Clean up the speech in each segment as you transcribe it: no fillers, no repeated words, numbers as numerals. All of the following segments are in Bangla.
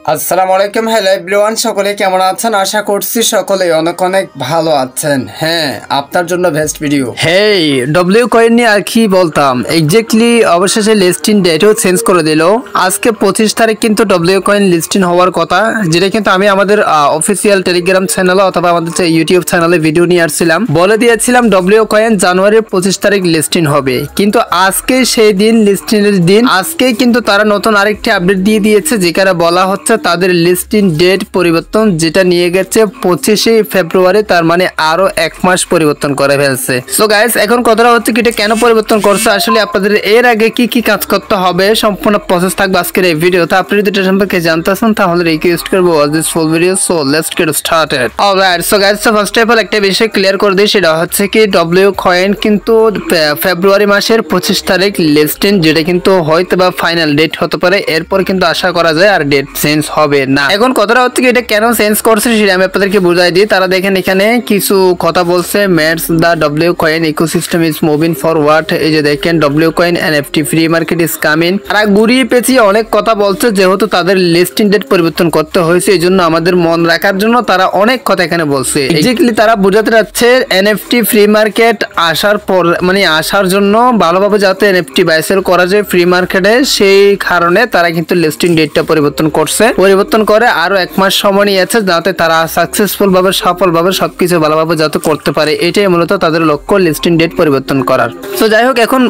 আসসালামু আলাইকুম। হ্যালো এভরিওয়ান, সকলে কেমন আছেন? আশা করছি সকলে অনেক অনেক ভালো আছেন। হ্যাঁ, আপনার জন্য বেস্ট ভিডিও। হেই, ডব্লিউ কয়েন নিয়ে আর কি বলতাম, এক্স্যাক্টলি অবশেষে লিস্টিং ডেটও চেঞ্জ করে দিল। আজকে 25 তারিখ কিন্তু ডব্লিউ কয়েন লিস্টিং হওয়ার কথা, যেটা কিন্তু আমি আমাদের অফিসিয়াল টেলিগ্রাম চ্যানেলে অথবা আমাদের ইউটিউব চ্যানেলে ভিডিও নিয়ে আসছিলাম, বলে দিয়েছিলাম ডব্লিউ কয়েন জানুয়ারির 25 তারিখ লিস্টিং হবে। কিন্তু আজকে সেই দিন, লিস্টিং এর দিন, আজকেই কিন্তু তারা নতুন আরেকটি আপডেট দিয়ে দিয়েছে, যেখানে বলা হচ্ছে তাদের লিস্টিং ডেট পরিবর্তন, যেটা নিয়ে গেছে 25শে ফেব্রুয়ারি, তার মানে আরো এক মাস পরিবর্তন করে ফেলছে। সো গাইস, এখন কথাটা হচ্ছে কি, এটা কেন পরিবর্তন করছে, আসলে আপনাদের এর আগে কি কি কাজ করতে হবে, সম্পূর্ণ প্রসেস থাকবে আজকের এই ভিডিওতে। আপনি যদি এটা সম্পর্কে জানতে চান তাহলে রিকোয়েস্ট করবো watch this full video. So let's get started. Alright, so guys, first of all একটা বিষয় ক্লিয়ার করে দিই, সেটা হচ্ছে কি ডব্লিউ কয়েন কিন্তু ফেব্রুয়ারি মাসের 25 তারিখ লিস্টিং, যেটা কিন্তু হয়তো বা ফাইনাল ডেট হতে পারে, এরপর কিন্তু আশা করা যায় আর ডেট চেঞ্জ হবে না। এখন কথাটা হচ্ছে কি, এটা কেন চেঞ্জ করছে সেটা আমি আপনাদেরকে বুঝাই দিই। তারা দেখেন এখানে কিছু কথা বলছে, ম্যাটস the W coin ecosystem is moving forward. এই যে দেখেন W coin NFT free market is coming. তারা ঘুরিয়ে পেঁচিয়ে অনেক কথা বলছে, যেহেতু তাদের লিস্টিং ডেট পরিবর্তন করতে হয়েছে, এই জন্য আমাদের মন রাখার জন্য তারা অনেক কথা এখানে বলছে। এক্স্যাক্টলি তারা বোঝাতে যাচ্ছে এনএফটি ফ্রি মার্কেট আসার পর, মানে আসার জন্য ভালোভাবে যাতে এনএফটি বাই সেল করা যায় ফ্রি মার্কেটে, সেই কারণে তারা কিন্তু লিস্টিং ডেটটা পরিবর্তন করছে। পরিবর্তন করে আরো এক মাস সময় নিয়েছে, যাতে তারা সাকসেসফুল ভাবে, সফলভাবে সবকিছু ভালোভাবে যাতে করতে পারে। এটাই মূলত তাদের লক্ষ্য, লিস্টিং ডেট পরিবর্তন করার। তো যাই হোক, এখন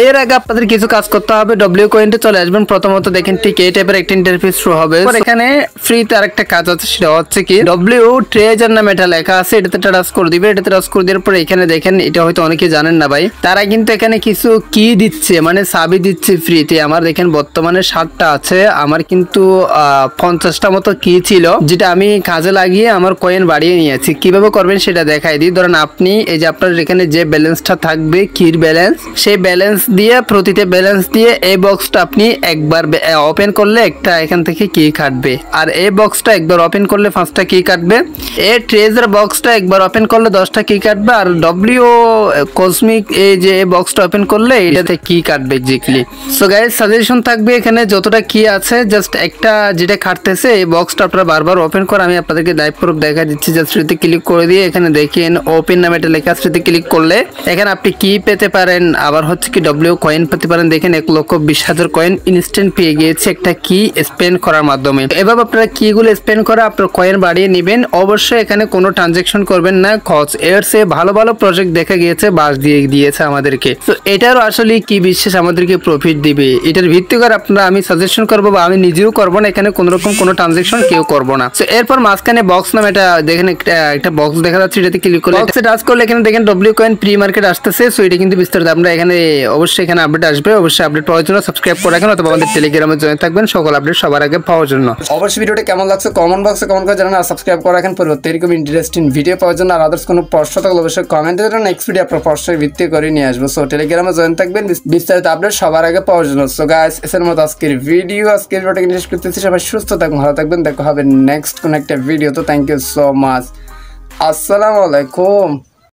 এর আগে আপনাদের কিছু কাজ করতে হবে। ডব্লিউ কয়েন্টে চলে আসবেন। প্রথমত দেখেন ঠিক এই টাইপের একটা ইন্টারফেস শুরু হবে। এখানে ফ্রিতে আরেকটা কাজ আছে, সেটা হচ্ছে কি ডব্লিউ ট্রেজার নামে এটা লেখা আছে, এটাতে টাচ করে দিবে। এটাতে টাচ করে দেওয়ার পরে এখানে দেখেন, এটা হয়তো অনেকে জানেন না ভাই, তারা কিন্তু এখানে কিছু কি দিচ্ছে, মানে চাবি দিচ্ছে ফ্রিতে। আমার দেখেন বর্তমানে 7টা আছে, আমার কিন্তু 50টা মতো কি ছিল, যেটা আমি কাজে লাগিয়ে আমার কয়েন বাড়িয়ে নিয়েছি। কিভাবে করবেন সেটা দেখাই দিই। ধরেন আপনি এই যে আপনার এখানে যে ব্যালেন্সটা থাকবে, কির ব্যালেন্স, সেই ব্যালেন্স দিয়ে, প্রতিটা ব্যালেন্স দিয়ে এই বক্সটা আপনি একবার ওপেন করলে একটা এখান থেকে কি কাটবে, আর এই বক্সটা একবার ওপেন করলে 5টা কি কাটবে। এই ট্রেজার বক্সটা একবার ওপেন করলে 10টা কি কাটবে, আর ডব্লিউ কসমিক এই যে বক্সটা ওপেন করলে এটাতে কি কাটবে এক্স্যাক্টলি। সো গাইস, সাজেশন থাকবে এখানে যতটা কি আছে, জাস্ট একটা যেটা কাটতেছে এই বক্সটা আপনারা বারবার ওপেন করে, আমি আপনাদেরকে লাইভ প্রুফ দেখা দিচ্ছি। জাস্ট এতে ক্লিক করে দিয়ে এখানে দেখেন ওপেন নামে এটা লেখা আছে, এতে ক্লিক করলে এখানে আপনি কি পেতে পারেন, আবার হচ্ছে কি ডব্লিউ কয়েন পেতে পারেন। দেখেন 1,20,000 কয়েন ইনস্ট্যান্ট পেয়ে গিয়েছে একটা কি স্পেন্ড করার মাধ্যমে। এভাবে আপনারা কিগুলো স্পেন্ড করে আপনার কয়েন বাড়িয়ে নেবেন। অবশ্যই এখানে কোনো ট্রানজাকশন করবেন না, খরচ এর চেয়ে ভালো ভালো প্রজেক্ট দেখা গিয়েছে, বাস দিয়ে দিয়েছে আমাদেরকে। তো এটারও আসলে কি বিশেষ আমাদেরকে প্রফিট দিবে, এটার ভিত্তি করে আপনারা, আমি সাজেশন করবো বা আমি নিজেও করবো না, এখানে কোন রকম কোনো ট্রানজাকশন কেউ করবো না। তো এরপর মাঝখানে বক্স নামে এটা দেখেন একটা বক্স দেখা যাচ্ছে, এটাতে ক্লিক করলে বক্সে টাচ করলে এখানে দেখেন ডব্লিউ কয়েন প্রি মার্কেট আসতেছে। সো এটা কিন্তু বিস্তারিত আমরা এখানে অবশ্যই এখানে আপডেট আসবে। অবশ্যই আপডেট পাওয়ার জন্য সাবস্ক্রাইব করে রাখেন, অথবা আমাদের টেলিগ্রামে জয়েন থাকবেন সকল আপডেট সবার আগে পাওয়ার জন্য। অবশ্যই ভিডিওটা কেমন লাগছে কমেন্ট বক্সে কমেন্ট করে জানান, আর সাবস্ক্রাইব করে রাখেন পরবর্তী এরকম ইন্টারেস্টিং ভিডিও পাওয়ার জন্য। আর আদার্স কোনো প্রশ্ন থাকলে অবশ্যই কমেন্টে জানান, নেক্সট ভিডিও আপনার প্রশ্নের ভিত্তি করে নিয়ে আসবো। সো টেলিগ্রামে জয়েন থাকবেন বিস্তারিত আপডেট সবার আগে পাওয়ার জন্য। সো গাইস, এর মতো আজকের ভিডিওটা শেষ করতেছি। সবাই সুস্থ থাকুন, ভালো থাকবেন, দেখা হবে নেক্সট কোন একটা ভিডিও। তো থ্যাংক ইউ সো মাচ, আসসালামু আলাইকুম।